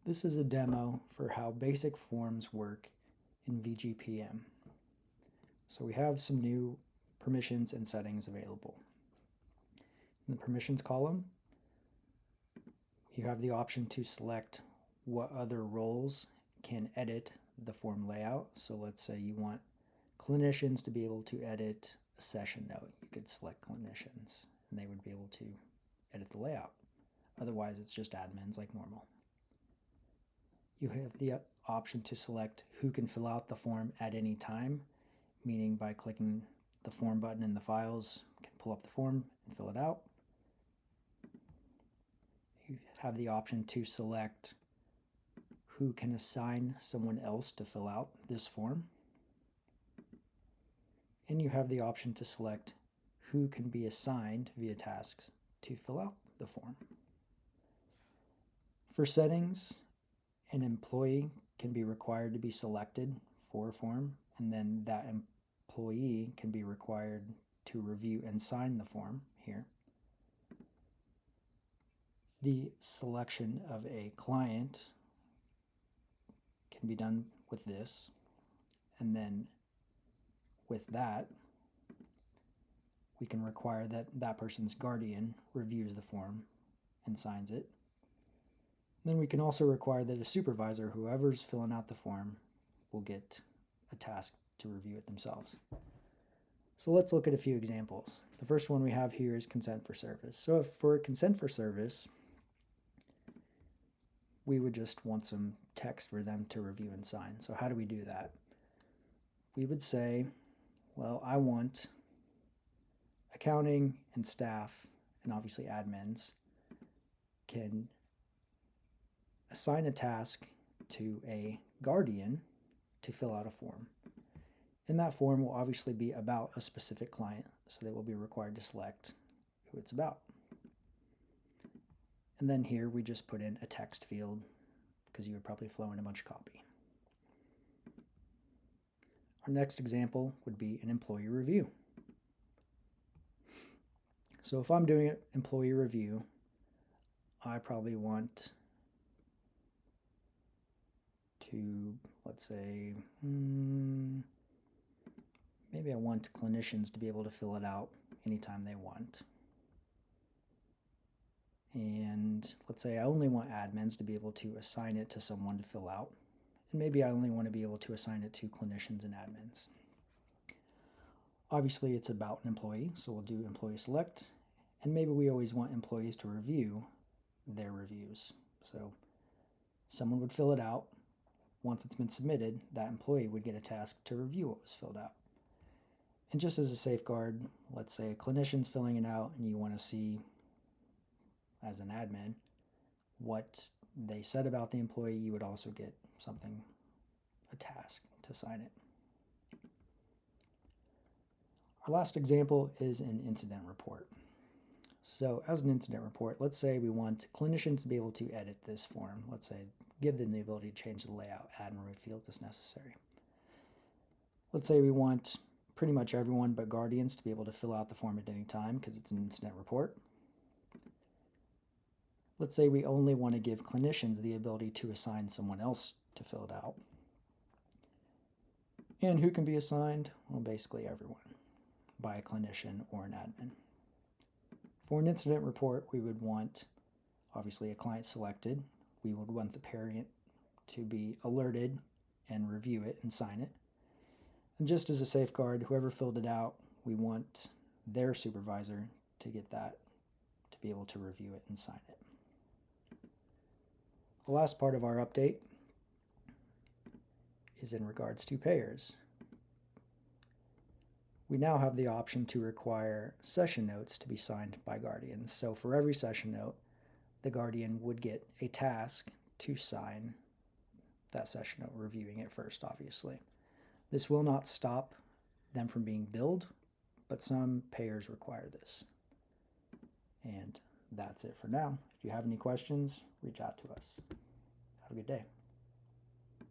This is a demo for how basic forms work in VGPM. So we have some new permissions and settings available. In the permissions column, you have the option to select what other roles can edit the form layout. So let's say you want clinicians to be able to edit a session note. You could select clinicians and they would be able to edit the layout. Otherwise, it's just admins like normal. You have the option to select who can fill out the form at any time, meaning by clicking the form button in the files, you can pull up the form and fill it out. You have the option to select who can assign someone else to fill out this form. And you have the option to select who can be assigned via tasks to fill out the form. For settings, an employee can be required to be selected for a form, and then that employee can be required to review and sign the form here. The selection of a client can be done with this, and then with that, we can require that that person's guardian reviews the form and signs it. Then we can also require that a supervisor, whoever's filling out the form, will get a task to review it themselves. So let's look at a few examples. The first one we have here is consent for service. So if for consent for service, we would just want some text for them to review and sign. So how do we do that? We would say, well, I want accounting and staff, and obviously admins, can assign a task to a guardian to fill out a form. And that form will obviously be about a specific client, so they will be required to select who it's about. And then here we just put in a text field because you would probably flow in a bunch of copy. Our next example would be an employee review. So if I'm doing an employee review, I probably want to, let's say, maybe I want clinicians to be able to fill it out anytime they want. And let's say I only want admins to be able to assign it to someone to fill out. And maybe I only want to be able to assign it to clinicians and admins. Obviously, it's about an employee, so we'll do employee select. And maybe we always want employees to review their reviews. So someone would fill it out. Once it's been submitted, that employee would get a task to review what was filled out. And just as a safeguard, let's say a clinician's filling it out and you want to see, as an admin, what they said about the employee, you would also get something, a task to sign it. Our last example is an incident report. So as an incident report, let's say we want clinicians to be able to edit this form. Let's say give them the ability to change the layout, add and remove fields as necessary. Let's say we want pretty much everyone but guardians to be able to fill out the form at any time because it's an incident report. Let's say we only want to give clinicians the ability to assign someone else to fill it out. And who can be assigned? Well, basically everyone by a clinician or an admin. For an incident report, we would want, obviously, a client selected. We would want the parent to be alerted and review it and sign it. And just as a safeguard, whoever filled it out, we want their supervisor to get that, to be able to review it and sign it. The last part of our update is in regards to payers. We now have the option to require session notes to be signed by guardians. So for every session note, the guardian would get a task to sign that session note, reviewing it first, obviously. This will not stop them from being billed, but some payers require this. And that's it for now. If you have any questions, reach out to us. Have a good day.